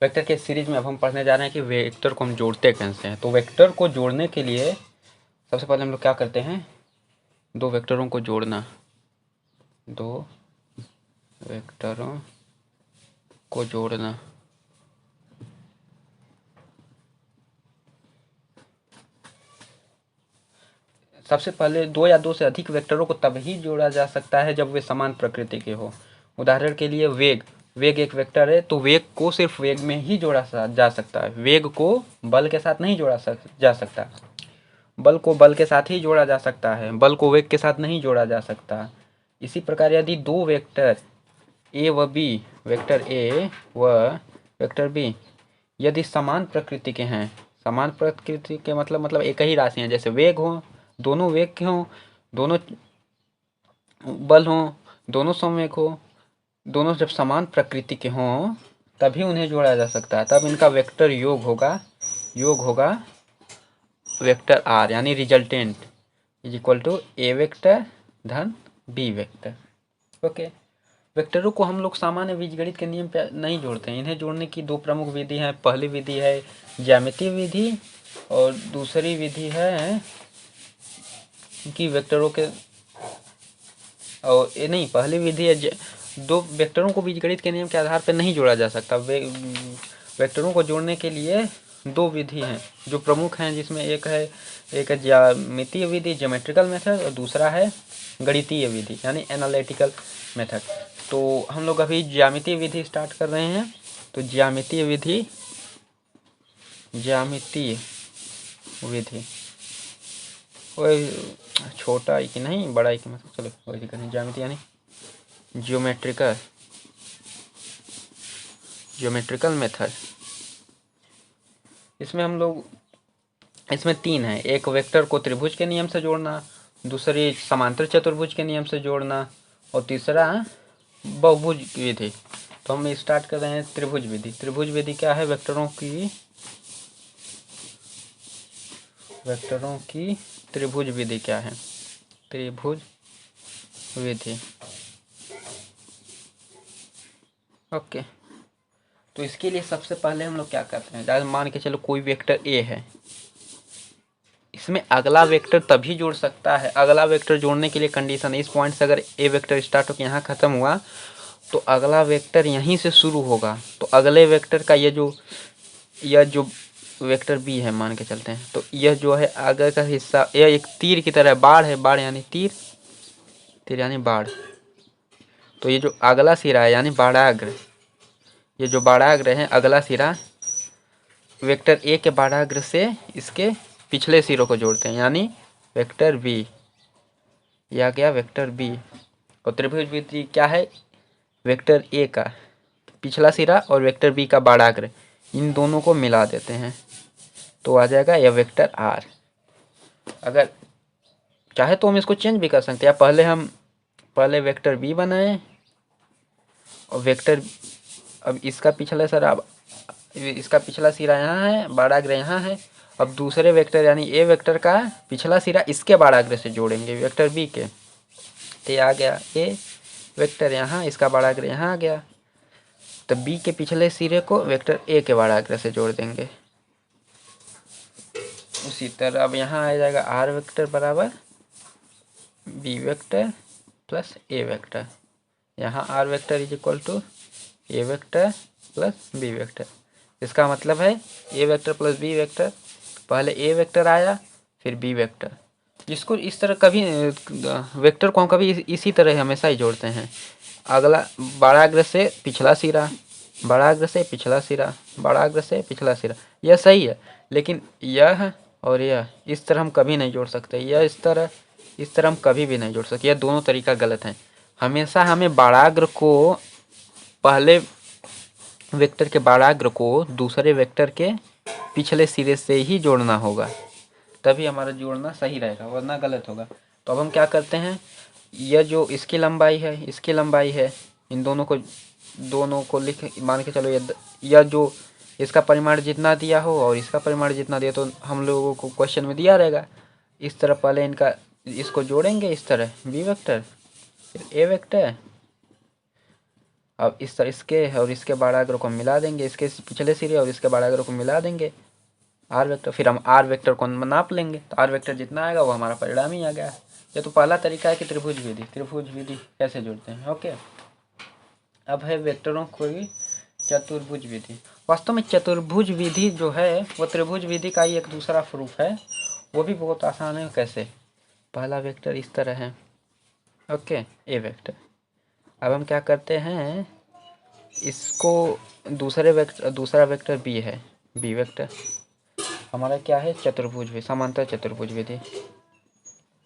Vector के series में अब हम पढ़ने जा रहे हैं कि वेक्टर को हम जोड़ते कैसे हैं। तो वेक्टर को जोड़ने के लिए सबसे पहले हम लोग क्या करते हैं, दो वेक्टरों को जोड़ना, दो वेक्टरों को जोड़ना। सबसे पहले दो या दो से अधिक वेक्टरों को तब ही जोड़ा जा सकता है जब वे समान प्रकृति के हो। उदाहरण के लिए वेग एक वेक्टर है, तो वेग को सिर्फ वेग में ही जोड़ा जा सकता है। वेग को बल के साथ नहीं जोड़ा जा सकता। बल को बल के साथ ही जोड़ा जा सकता है, बल को वेग के साथ नहीं जोड़ा जा सकता। इसी प्रकार यदि दो वेक्टर ए व बी, वेक्टर ए व वेक्टर बी यदि समान प्रकृति के हैं, समान प्रकृति के मतलब एक ही राशि हैं, जैसे वेग हो, दोनों वेग के हों, दोनों बल हों, दोनों समवेग हो, दोनों जब समान प्रकृति के हों तभी उन्हें जोड़ा जा सकता है। तब इनका वेक्टर योग होगा वेक्टर आर, यानी resultant is equal to A vector धन बी वेक्टर। ओके। वेक्टरों को हम लोग सामान्य बीजगणित के नियम पे नहीं जोड़ते हैं। इन्हें जोड़ने की दो प्रमुख विधि हैं। पहली विधि है ज्यामितीय विधि और दूसरी विधि है कि वेक्टरों के और ये नहीं, पहली विधि है दो वेक्टरों को बीजगणित के नियम के आधार पर नहीं जोड़ा जा सकता। वेक्टरों को जोड़ने के लिए दो विधि हैं जो प्रमुख हैं, जिसमें एक है ज्यामितीय विधि ज्योमेट्रिकल मेथड और दूसरा है गणितीय विधि यानी एनालिटिकल मेथड। तो हम लोग अभी ज्यामितीय विधि स्टार्ट कर रहे हैं। तो ज्यामितीय विधि वही छोटा ही कि नहीं बड़ा ही कि मतलब, चलो कोई दिक्कत नहीं। ज्यामिति यानी ज्योमेट्रिकल मेथड। इसमें तीन है। एक वेक्टर को त्रिभुज के नियम से जोड़ना, दूसरी समांतर चतुर्भुज के नियम से जोड़ना और तीसरा बहुभुज विधि। तो हम स्टार्ट कर रहे हैं त्रिभुज विधि। त्रिभुज विधि क्या है? वेक्टरों की त्रिभुज विधि क्या है? त्रिभुज विधि। ओके। तो इसके लिए सबसे पहले हम लोग क्या करते हैं, जैसे मान के चलो कोई वेक्टर ए है, इसमें अगला वेक्टर तभी जोड़ सकता है। अगला वेक्टर जोड़ने के लिए कंडीशन है, इस पॉइंट से अगर ए वेक्टर स्टार्ट होकर यहाँ खत्म हुआ तो अगला वेक्टर यहीं से शुरू होगा। तो अगले वेक्टर का यह जो वेक्टर बी है मान के चलते हैं, तो यह जो है आगे का हिस्सा, यह एक तीर की तरह, बाढ़ है, बाढ़ यानी तीर यानी बाढ़। तो ये जो अगला सिरा है यानी बाढ़ाग्र, ये जो बाढ़ाग्र है अगला सिरा वेक्टर ए के बाढ़ाग्र से इसके पिछले सिरों को जोड़ते हैं, यानी वेक्टर बी। यह गया वेक्टर बी। और त्रिभुज विधि क्या है? वेक्टर ए का पिछला सिरा और वेक्टर बी का बाढ़ाग्र, इन दोनों को मिला देते हैं तो आ जाएगा यह वेक्टर आर। अगर चाहे तो हम इसको चेंज भी कर सकते हैं। पहले वेक्टर बी बनाए और वेक्टर, अब इसका पिछला सिरा यहाँ है, बाढ़ाग्र यहाँ है। अब दूसरे वेक्टर यानी ए वेक्टर का पिछला सिरा इसके बाढ़ाग्र से जोड़ेंगे वेक्टर बी के, तो आ गया ए वेक्टर यहाँ, इसका बाढ़ाग्र यहाँ आ गया। तो बी के पिछले सिरे को वेक्टर ए के बाढ़ाग्र से जोड़ देंगे। उसी तरह अब यहाँ आ जाएगा आर वेक्टर बराबर B vector plus A vector. यहाँ R vector is equal to A vector plus B vector. इसका मतलब है A vector plus B vector, पहले ए वेक्टर आया फिर बी वेक्टर। जिसको इस तरह कभी वेक्टर को हम कभी इसी तरह हमेशा ही जोड़ते हैं। अगला बाढ़ाग्र से पिछला सिरा, बाढ़ाग्र से पिछला सिरा, बाढ़ाग्र से पिछला सिरा, यह सही है। लेकिन यह और यह इस तरह हम कभी नहीं जोड़ सकते। यह इस तरह हम कभी भी नहीं जोड़ सकते। यह दोनों तरीका गलत है। हमेशा हमें बाढ़ाग्र को, पहले वेक्टर के बाढ़ाग्र को दूसरे वेक्टर के पिछले सिरे से ही जोड़ना होगा, तभी हमारा जोड़ना सही रहेगा, वरना गलत होगा। तो अब हम क्या करते हैं, यह जो इसकी लंबाई है, इन दोनों को लिख, मान के चलो यह जो इसका परिमाण जितना दिया हो और इसका परिमाण जितना दिया, तो हम लोगों को क्वेश्चन में दिया रहेगा। इस तरह पहले इसको जोड़ेंगे, इस तरह बी वेक्टर फिर ए वेक्टर अब इसके और इसके बाड़ागरों को मिला देंगे, इसके पिछले सिरे और इसके बाड़ागरों को मिला देंगे आर वेक्टर। फिर हम आर वेक्टर को नाप लेंगे, तो आर वेक्टर जितना आएगा वो हमारा परिणाम ही आ गया। ये तो पहला तरीका है कि त्रिभुज विधि कैसे जोड़ते हैं। ओके, अब है वेक्टरों को भी चतुर्भुज विधि। वास्तव में चतुर्भुज विधि जो है वो त्रिभुज विधि का ही एक दूसरा प्रूफ है, वो भी बहुत आसान है। कैसे? पहला वेक्टर इस तरह है, ओके, ए वेक्टर। अब हम क्या करते हैं, इसको दूसरा वेक्टर बी है, बी वेक्टर हमारा क्या है, चतुर्भुज विधि, समांतर चतुर्भुज विधि,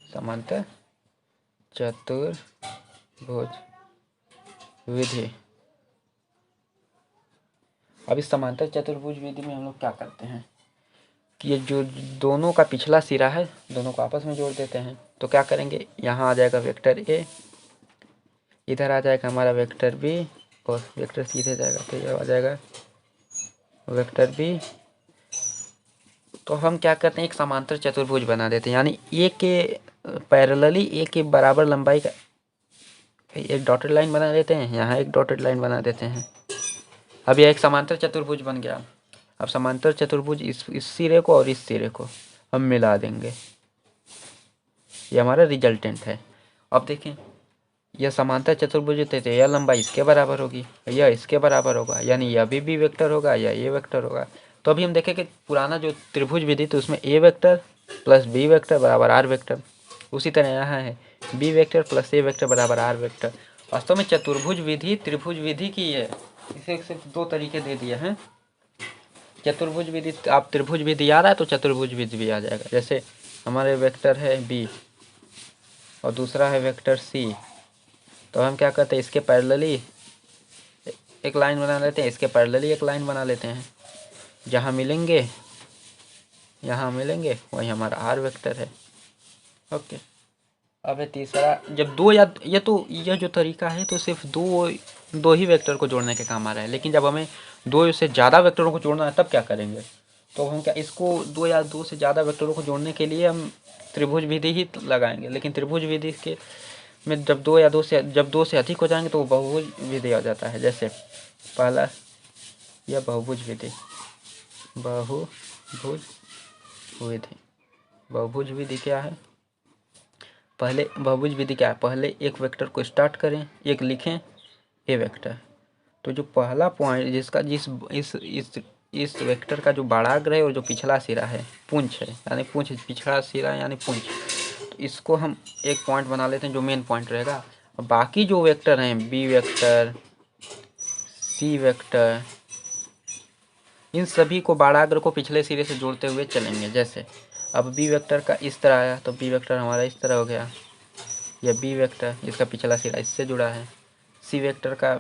समांतर चतुर्भुज विधि। अब इस समांतर चतुर्भुज विधि में हम लोग क्या करते हैं कि ये जो दोनों का पिछला सिरा है दोनों को आपस में जोड़ देते हैं। तो क्या करेंगे, यहाँ आ जाएगा वेक्टर ए, इधर आ जाएगा हमारा वेक्टर बी, और वेक्टर सीधे जाएगा तो ये आ जाएगा वेक्टर बी। तो हम क्या करते हैं, एक समांतर चतुर्भुज बना देते हैं, यानी ए के पैरेलली ए के बराबर लंबाई का एक डॉटेड लाइन बना देते हैं, यहाँ एक डॉटेड लाइन बना देते हैं। अब यह एक समांतर चतुर्भुज बन गया। अब समांतर चतुर्भुज इस सिरे को और इस सिरे को हम मिला देंगे, ये हमारा रिजल्टेंट है। अब देखें, यह समांतर चतुर्भुज होते थे, यह लंबाई इसके बराबर होगी, यह इसके बराबर होगा, यानी यह भी वेक्टर होगा या ए वेक्टर होगा। तो अभी हम देखें कि पुराना जो त्रिभुज विधि थी उसमें ए वेक्टर प्लस बी वेक्टर बराबर आर वेक्टर, उसी तरह यहाँ है B vector plus A vector बराबर आर वेक्टर। वास्तव में चतुर्भुज विधि त्रिभुज विधि की है, इसे सिर्फ दो तरीके दे दिए हैं। चतुर्भुज विधि, आप त्रिभुज विधि आ रहा है तो चतुर्भुज विधि भी आ जाएगा। जैसे हमारे वेक्टर है बी और दूसरा है वेक्टर सी, तो हम क्या करते हैं, इसके पैरेलली एक लाइन बना लेते हैं, इसके पैरेलली एक लाइन बना लेते हैं, जहाँ मिलेंगे यहाँ मिलेंगे वही हमारा आर वेक्टर है। ओके, अब है तीसरा, जब दो या यह जो तरीका है तो सिर्फ दो ही वेक्टर को जोड़ने के काम आ रहा है, लेकिन जब हमें दो से ज़्यादा वेक्टरों को जोड़ना है तब क्या करेंगे, तो हम क्या इसको दो से ज़्यादा वेक्टरों को जोड़ने के लिए हम त्रिभुज विधि ही लगाएंगे। लेकिन त्रिभुज विधि के में जब दो से अधिक हो जाएंगे तो वो बहुभुज विधि आ जाता है। जैसे पहला यह बहुभुज विधि, बहुभुज विधि क्या है, बहुभुज विधि क्या है, पहले एक वेक्टर को स्टार्ट करें, एक लिखें ए वेक्टर, तो जो पहला पॉइंट जिसका इस वेक्टर का जो बाड़ाग्र है और जो पिछला सिरा है पुंछ है, यानी पुंछ पिछला सिरा यानी पुंछ, तो इसको हम एक पॉइंट बना लेते हैं जो मेन पॉइंट रहेगा। बाकी जो वेक्टर हैं बी वेक्टर सी वेक्टर, इन सभी को बाड़ाग्र को पिछले सिरे से जोड़ते हुए चलेंगे। जैसे अब बी वेक्टर का इस तरह आया तो बी वेक्टर हमारा इस तरह हो गया, यह बी वेक्टर इसका पिछला सिरा इससे जुड़ा है, सी वेक्टर का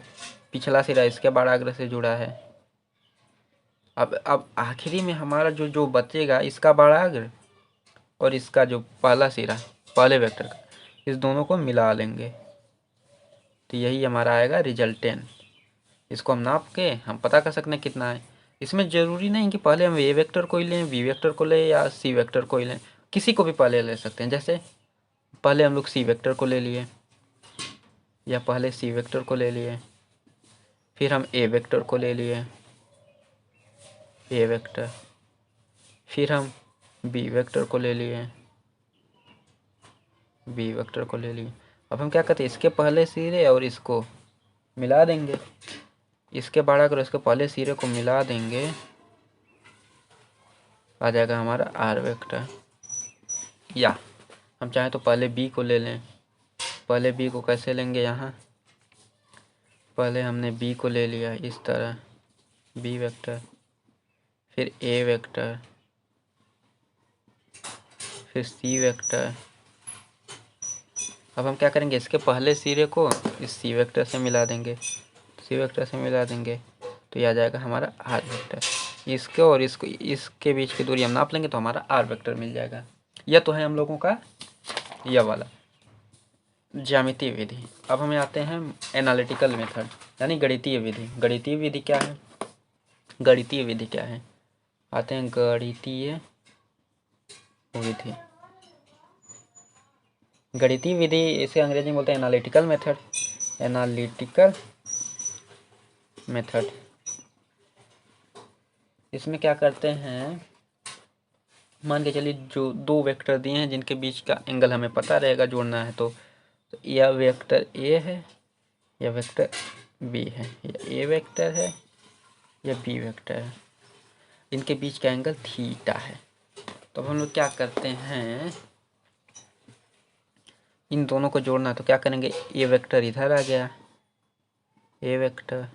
पिछला सिरा इसके बाड़ाग्र से जुड़ा है। अब आखिरी में हमारा जो बचेगा इसका बाड़ाग्र और इसका जो पहला सिरा पहले वेक्टर का, इस दोनों को मिला लेंगे, तो यही हमारा आएगा रिजल्टेंट। इसको हम नाप के हम पता कर सकते हैं कितना है। इसमें ज़रूरी नहीं कि पहले हम ए वेक्टर को ही लें, बी वेक्टर को लें या सी वेक्टर को ही लें, किसी को भी पहले ले सकते हैं। जैसे पहले हम लोग सी वेक्टर को ले लिए या पहले सी वेक्टर को ले लिए, फिर हम ए वेक्टर को ले लिए ए वेक्टर, फिर हम बी वेक्टर को ले लिए बी वेक्टर को ले लिए। अब हम क्या करते हैं, इसके पहले सिरे और इसको मिला देंगे, इसके बाड़ाग्र और इसके पहले सिरे को मिला देंगे, आ जाएगा हमारा आर वेक्टर। या हम चाहें तो पहले बी को ले लें, पहले बी को कैसे लेंगे, यहाँ पहले हमने बी को ले लिया इस तरह बी वेक्टर, फिर ए वेक्टर, फिर सी वेक्टर। अब हम क्या करेंगे, इसके पहले सिरे को इस सी वेक्टर से मिला देंगे, सी वेक्टर से मिला देंगे, तो यह आ जाएगा हमारा आर वेक्टर। इसके और इसके बीच की दूरी हम नाप लेंगे तो हमारा आर वेक्टर मिल जाएगा। यह तो है हम लोगों का यह वाला ज्यामितीय विधि। अब हमें आते हैं एनालिटिकल मेथड, यानी गणितीय विधि। गणितीय विधि क्या है, गणितीय विधि क्या है, आते हैं गणितीय विधि। गणितीय विधि इसे अंग्रेजी में बोलते हैं एनालिटिकल मेथड, एनालिटिकल मेथड। इसमें क्या करते हैं, मान के चलिए जो दो वेक्टर दिए हैं जिनके बीच का एंगल हमें पता रहेगा, जोड़ना है तो यह वेक्टर ए है, यह वेक्टर बी है, यह ए वेक्टर है, यह बी वेक्टर है, इनके बीच का एंगल थीटा है। तो हम लोग क्या करते हैं, इन दोनों को जोड़ना, तो क्या करेंगे, ए वेक्टर इधर आ गया, ए वेक्टर,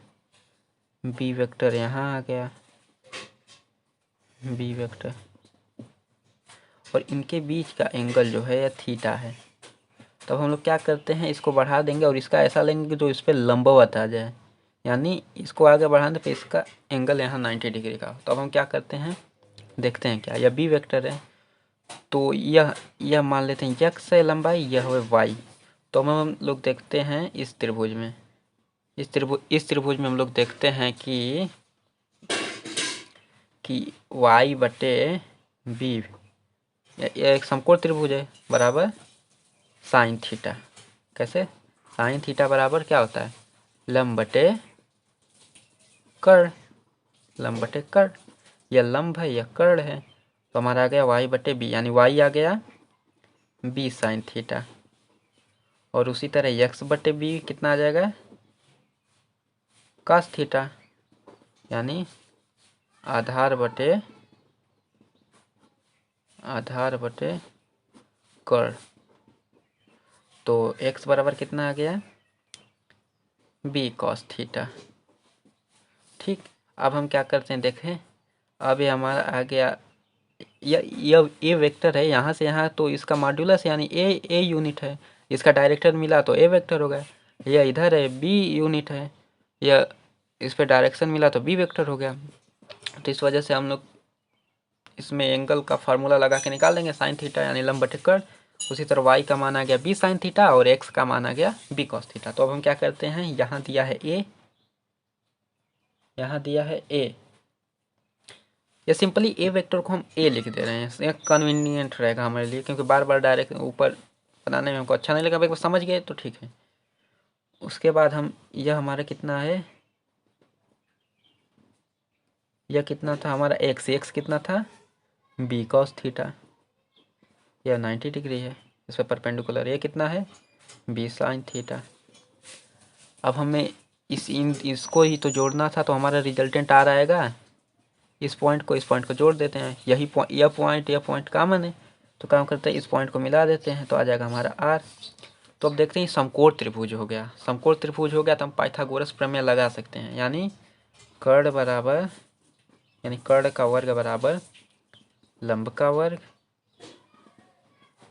बी वेक्टर यहाँ आ गया, बी वेक्टर, और इनके बीच का एंगल जो है यह थीटा है। तब हम लोग क्या करते हैं, इसको बढ़ा देंगे और इसका ऐसा लेंगे कि जो इस पर लंबवत आ जाए, यानी इसको आगे बढ़ाने पे इसका एंगल यहाँ 90 डिग्री का हो। तो अब हम क्या करते हैं, देखते हैं क्या, यह बी वेक्टर है, तो यह मान लेते हैं x है लंबाई, यह है y। तो हम लोग देखते हैं इस त्रिभुज में, इस त्रिभुज में हम लोग देखते हैं कि y बटे बी, यह एक समकोण त्रिभुज है, बराबर साइन थीटा। कैसे, साइन थीटा बराबर क्या होता है, लंब बटे कर्ण, लंब बटे कर्ण, यह लंब है यह कर्ण है, तो हमारा आ गया y बटे बी, यानी y आ गया बी साइन थीटा। और उसी तरह x बटे बी कितना आ जाएगा, cos थीटा, यानी आधार बटे कर्ण। तो x बराबर कितना आ गया, बी cos थीटा। ठीक, अब हम क्या करते हैं, देखें, अब ये हमारा आ गया, यह ए वेक्टर है यहाँ से यहाँ, तो इसका मॉड्यूलस यानी ए यूनिट है, इसका डायरेक्टर मिला तो ए वेक्टर हो गया। यह इधर है बी यूनिट है, यह इस पर डायरेक्शन मिला तो बी वेक्टर हो गया। तो इस वजह से हम लोग इसमें एंगल का फार्मूला लगा के निकाल देंगे, साइन थीटा यानी लंब बटे कर्ण। उसी तरह y का मान आ गया बी साइन थीटा और x का मान आ गया बी कॉस थीटा। तो अब हम क्या करते हैं, यहाँ दिया है a, यहाँ दिया है a, या सिंपली ए वेक्टर को हम ए लिख दे रहे हैं, यह कन्वीनियंट रहेगा हमारे लिए, क्योंकि बार बार डायरेक्ट ऊपर बनाने में हमको अच्छा नहीं लगा। एक बार समझ गए तो ठीक है। उसके बाद हम, यह हमारा कितना है, यह कितना था हमारा x कितना था, बी कॉस थीटा, यह 90 डिग्री है, इस पर परपेंडिकुलर, ये कितना है, बी साइन थीटा। अब हमें इसको ही तो जोड़ना था, तो हमारा रिजल्टेंट आ रहेगा, इस पॉइंट को जोड़ देते हैं, यह पॉइंट कॉमन है, तो काम करते हैं इस पॉइंट को मिला देते हैं, तो आ जाएगा हमारा आर। तो अब देखते हैं समकोण त्रिभुज हो गया, समकोण त्रिभुज हो गया तो हम पाइथागोरस प्रमेय लगा सकते हैं, यानी कर्ण बराबर, यानी कर्ण का वर्ग बराबर लंब का वर्ग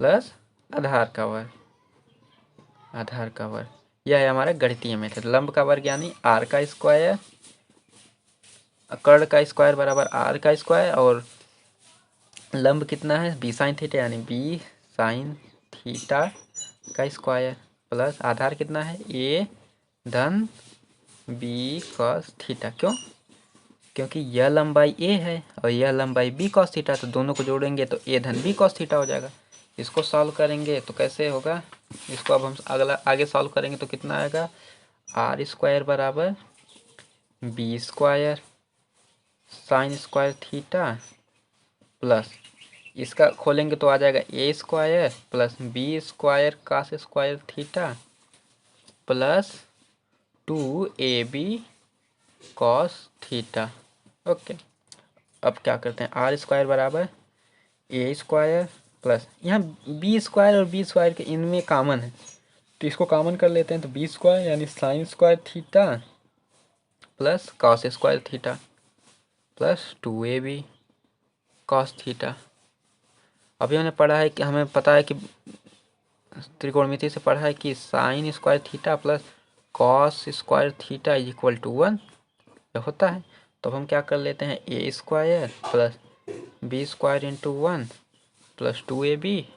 प्लस आधार का वर्ग, आधार का वर्ग। यह है हमारा गणितीय मेथड। लंब का वर्ग यानी आर का स्क्वायर, कर्ण का स्क्वायर बराबर आर का स्क्वायर, और लंब कितना है, बी साइन थीटा यानी बी साइन थीटा का स्क्वायर, प्लस आधार कितना है, ए धन बी कॉस थीटा। क्यों, क्योंकि यह लंबाई ए है और यह लंबाई बी कॉस थीटा, तो दोनों को जोड़ेंगे तो ए धन बी कॉस थीटा हो जाएगा। इसको सॉल्व करेंगे तो कैसे होगा, इसको अब हम आगे सॉल्व करेंगे तो कितना आएगा, आर स्क्वायर बराबर B square sine square theta, plus इसका खोलेंगे तो आ जाएगा A square plus B square cos square theta, plus 2ab cos theta. Okay, अब क्या करते हैं, आर स्क्वायर बराबर ए स्क्वायर प्लस, यहाँ बी स्क्वायर और बी स्क्वायर के इनमें कॉमन है, तो इसको कॉमन कर लेते हैं, तो बी स्क्वायर यानी sign square theta plus cos square theta plus 2ab cos theta. अभी हमने पढ़ा है कि, हमें पता है कि त्रिकोणमिति से पढ़ा है कि sine square theta plus cos square theta is equal to 1 होता है। तो हम क्या कर लेते हैं, A square plus B square into 1 plus 2ab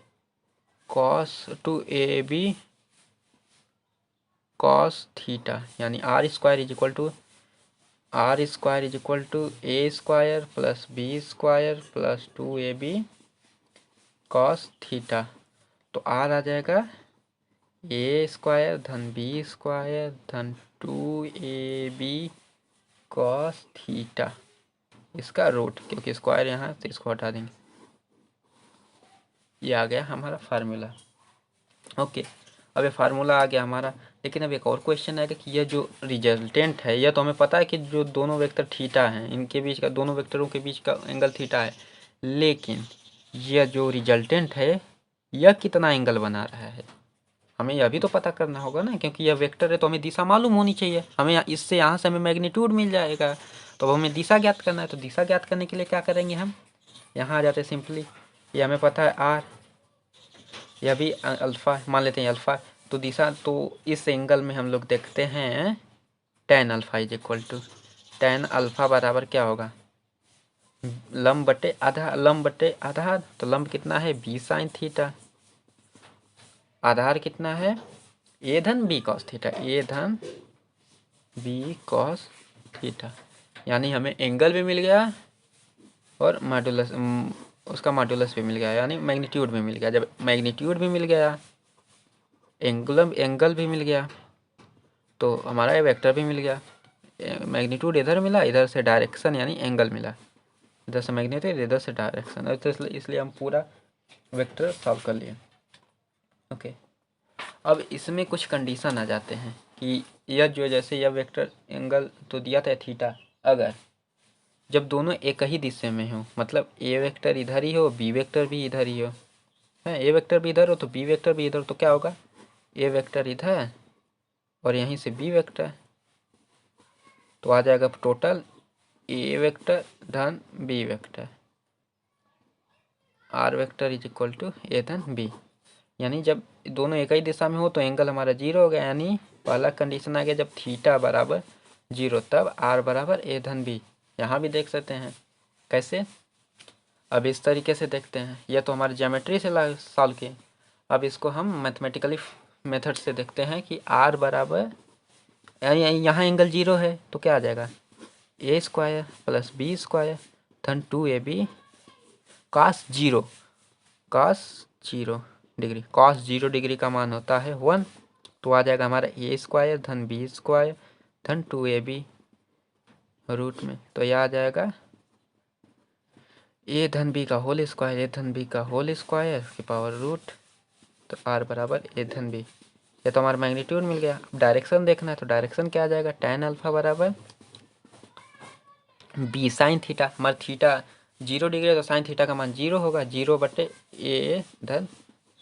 cos theta, यानी R square is equal to A square plus B square plus 2ab cos theta. तो आर आ जाएगा ए स्क्वायर धन बी स्क्वायर धन 2ab कॉस थीटा इसका root, क्योंकि square यहाँ तो इसको हटा देंगे, ये आ गया हमारा फार्मूला। ओके, अब ये फार्मूला आ गया हमारा। लेकिन अब एक और क्वेश्चन आएगा कि यह जो रिजल्टेंट है, यह तो हमें पता है कि जो दोनों वेक्टर थीटा हैं इनके बीच का, दोनों वेक्टरों के बीच का एंगल थीटा है, लेकिन यह जो रिजल्टेंट है यह कितना एंगल बना रहा है, हमें यह भी तो पता करना होगा ना, क्योंकि यह वेक्टर है तो हमें दिशा मालूम होनी चाहिए। हमें इससे यहाँ से हमें मैग्नीट्यूड मिल जाएगा, तो हमें दिशा ज्ञात करना है। तो दिशा ज्ञात करने के लिए क्या करेंगे, हम यहाँ आ जाते हैं सिंपली। ये हमें पता है आर, यह भी अल्फ़ा मान लेते हैं अल्फ़ा। तो दिशा, तो इस एंगल में हम लोग देखते हैं tan alpha is equal to tan alpha बराबर क्या होगा, लंब बटे आधा, लंब बटे आधार। तो लंब कितना है, बी साइन थीटा, आधार कितना है, ए धन बी कॉस थीटा, ए धन बी कॉस थीटा। यानी हमें एंगल भी मिल गया और मॉड्यूलस, उसका मॉड्यूलस भी मिल गया, यानी मैग्नीट्यूड भी मिल गया। जब मैग्नीट्यूड भी मिल गया, एंगल भी मिल गया, तो हमारा ये वेक्टर भी मिल गया। मैग्नीट्यूड इधर मिला, इधर से डायरेक्शन यानी एंगल मिला, इधर से मैग्नीट्यूड, इधर से डायरेक्शन। तो इसलिए हम पूरा वेक्टर सॉल्व कर लिए। ओके, अब इसमें कुछ कंडीशन आ जाते हैं कि यह जो, जैसे यह वेक्टर एंगल तो दिया था थीटा, अगर जब दोनों एक ही दिशा में हो, मतलब ए वेक्टर इधर ही हो, बी वेक्टर भी इधर ही हो, है ए वेक्टर भी इधर हो तो बी वेक्टर भी इधर, तो क्या होगा, ए वेक्टर इधर और यहीं से बी वेक्टर, तो आ जाएगा टोटल ए वेक्टर धन B vector, R vector is equal to A धन बी। यानी जब दोनों एक ही दिशा में हो तो एंगल हमारा जीरो हो गया, यानी पहला कंडीशन आ गया जब थीटा बराबर जीरो, तब आर बराबर ए धन बी। यहाँ भी देख सकते हैं कैसे, अब इस तरीके से देखते हैं, यह तो हमारे ज्योमेट्री से सॉल्व किए। अब इसको हम मैथमेटिकली मेथड से देखते हैं कि आर बराबर, यहाँ एंगल जीरो है तो क्या आ जाएगा, A square plus B square धन 2ab cos zero, cos zero degree, cos zero degree का मान होता है 1, तो आ जाएगा हमारा ए स्क्वायर धन बी स्क्वायर धन 2ab रूट में, तो यह आ जाएगा ए धन बी का होल स्क्वायर, ए धन बी का होल स्क्वायर की पावर रूट, तो आर बराबर ए धन बी। ये तो हमारा मैग्नीट्यूड मिल गया। अब डायरेक्शन देखना है, तो डायरेक्शन क्या आ जाएगा, टेन अल्फा बराबर बी साइन थीटा, हमारा थीटा जीरो डिग्री है तो साइन थीटा का मान जीरो होगा, जीरो बटे ए धन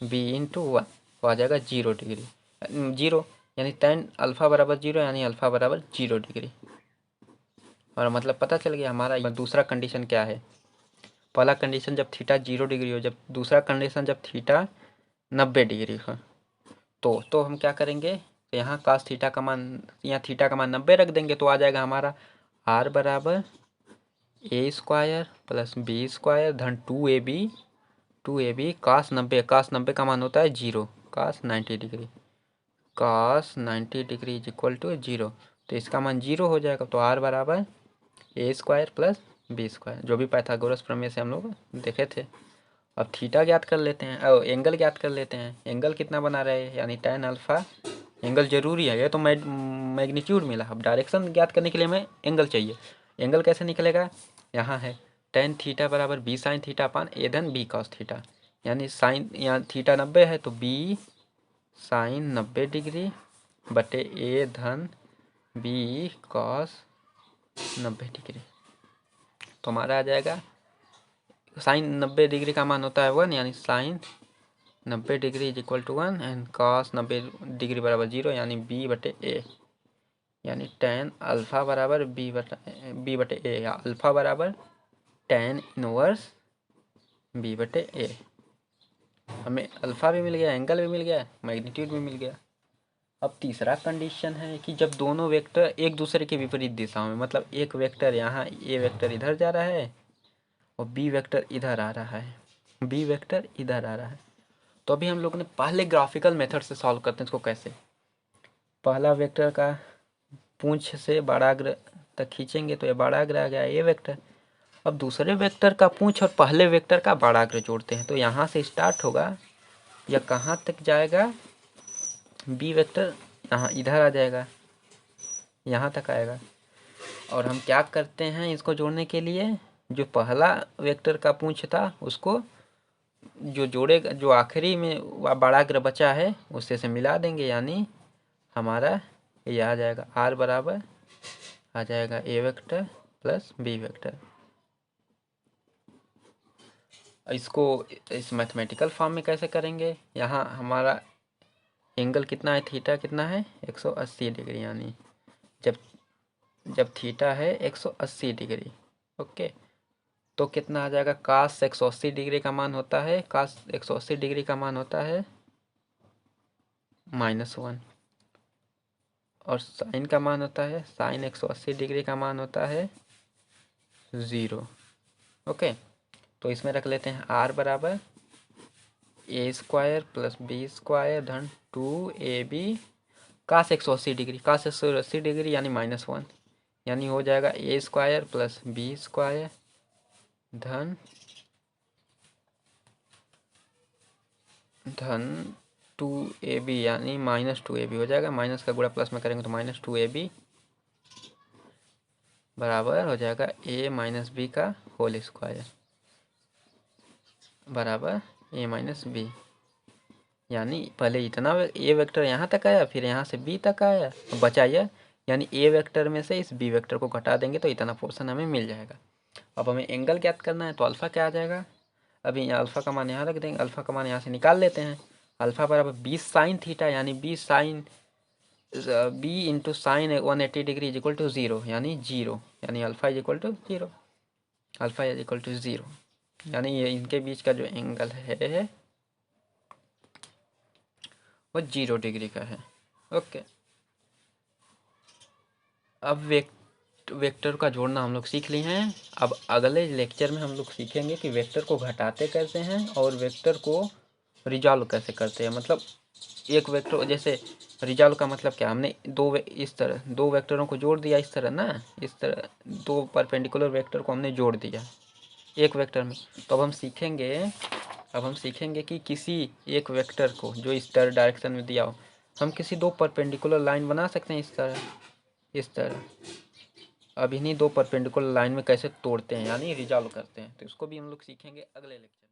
बी इंटू 1, तो आ जाएगा जीरो डिग्री, जीरो यानी टेन अल्फा बराबर जीरो, यानी अल्फा बराबर जीरो डिग्री। और मतलब पता चल गया हमारा दूसरा कंडीशन क्या है। पहला कंडीशन जब थीटा जीरो डिग्री हो, जब दूसरा कंडीशन जब थीटा 90 डिग्री हो, तो हम क्या करेंगे, तो यहाँ कास थीटा का मान, यहाँ थीटा का मान 90 रख देंगे, तो आ जाएगा हमारा आर बराबर A square plus B square धन 2ab कास 90, कास 90 का मान होता है zero, cos 90 degree, cos 90 degree is equal to zero, तो इसका मान जीरो हो जाएगा। तो आर बराबर A square plus B square, जो भी पाइथागोरस प्रमेय से हम लोग देखे थे। अब थीटा ज्ञात कर लेते हैं, एंगल ज्ञात कर लेते हैं। एंगल कितना बना रहे हैं, यानी टेन अल्फा, एंगल जरूरी है, ये तो मैग्नीट्यूड मिला। अब डायरेक्शन ज्ञात करने के लिए हमें एंगल चाहिए। एंगल कैसे निकलेगा, यहाँ है टेन थीटा बराबर बी साइन थीटा अपान ए धन बी कॉस थीटा, यानी साइन, यहाँ थीटा 90 है तो बी साइन 90 डिग्री बटे ए धन बी कॉस 90 डिग्री, तो हमारा आ जाएगा साइन 90 डिग्री का मान होता है 1, यानी sine 90 degree is equal to 1 and cos 90 degree बराबर 0, यानी बी बटे ए, यानी टेन अल्फ़ा बराबर बी बटे ए, या अल्फ़ा बराबर टेन इनवर्स बी बटे ए। हमें अल्फ़ा भी मिल गया, एंगल भी मिल गया, मैग्नीट्यूड भी मिल गया। अब तीसरा कंडीशन है कि जब दोनों वेक्टर एक दूसरे के विपरीत दिशाओं में, मतलब एक वेक्टर यहाँ, ए वेक्टर इधर जा रहा है और बी वेक्टर इधर आ रहा है, बी वेक्टर इधर आ रहा है, तो अभी हम लोग ने पहले ग्राफिकल मेथड से सॉल्व करते हैं इसको। कैसे, पहला वेक्टर का पूंछ से बाड़ाग्र तक खींचेंगे तो ये बाड़ाग्र आ गया ए वेक्टर। अब दूसरे वेक्टर का पूंछ और पहले वेक्टर का बाड़ाग्र जोड़ते हैं, तो यहाँ से स्टार्ट होगा, यह कहाँ तक जाएगा, बी वेक्टर यहाँ इधर आ जाएगा, यहाँ तक आएगा, और हम क्या करते हैं इसको जोड़ने के लिए, जो पहला वेक्टर का पूंछ था उसको जो जोड़ेगा, जो आखिरी में बड़ा अग्र बचा है उससे से मिला देंगे, यानी हमारा ये आ जाएगा r बराबर आ जाएगा a vector plus b vector. इसको इस मैथमेटिकल फॉर्म में कैसे करेंगे, यहाँ हमारा एंगल कितना है, थीटा कितना है 180 डिग्री, यानी जब जब थीटा है 180 डिग्री, ओके, तो कितना आ जाएगा, कास 180 डिग्री का मान होता है, कास 180 डिग्री का मान होता है -1, और साइन का मान होता है, साइन 180 डिग्री का मान होता है 0। ओके, तो इसमें रख लेते हैं r बराबर a² प्लस b² धन 2ab कास 180 डिग्री, कास 180 डिग्री यानी -1, यानी हो जाएगा a² प्लस b² धन 2ab यानी -2ab हो जाएगा, माइनस का गुणा प्लस में करेंगे तो -2ab बराबर हो जाएगा a माइनस बी का होल स्क्वायर बराबर a माइनस बी, यानी पहले इतना ए वेक्टर यहाँ तक आया, फिर यहाँ से बी तक आया, तो बचा यह, यानी ए वेक्टर में से इस बी वेक्टर को घटा देंगे तो इतना पोर्शन हमें मिल जाएगा। अब हमें एंगल ज्ञात करना है, तो अल्फ़ा क्या आ जाएगा, अभी अल्फ़ा का मान यहाँ रख देंगे, अल्फ़ा का मान यहाँ से निकाल लेते हैं, अल्फ़ा बराबर 20 साइन थीटा, यानी 20 sine B into sine 180 degree is equal to 0, यानी 0, यानी alpha is equal to 0, alpha is equal to 0, यानी ये इनके बीच का जो एंगल है वो 0 डिग्री का है। ओके, अब वेक्टर का जोड़ना हम लोग सीख लिए हैं। अब अगले लेक्चर में हम लोग सीखेंगे कि वेक्टर को घटाते कैसे हैं और वेक्टर को रिजॉल्व कैसे करते हैं। मतलब एक वेक्टर, जैसे रिजॉल्व का मतलब क्या, हमने इस तरह दो वेक्टरों को जोड़ दिया, इस तरह ना, इस तरह दो परपेंडिकुलर वेक्टर को हमने जोड़ दिया एक वेक्टर में। तो अब हम सीखेंगे कि किसी एक वेक्टर को जो इस तरह डायरेक्शन में दिया हो, हम किसी दो परपेंडिकुलर लाइन बना सकते हैं इस तरह। अब इन्हीं दो परपेंडिकुलर लाइन में कैसे तोड़ते हैं यानी रिजॉल्व करते हैं, तो इसको भी हम लोग सीखेंगे अगले लेक्चर।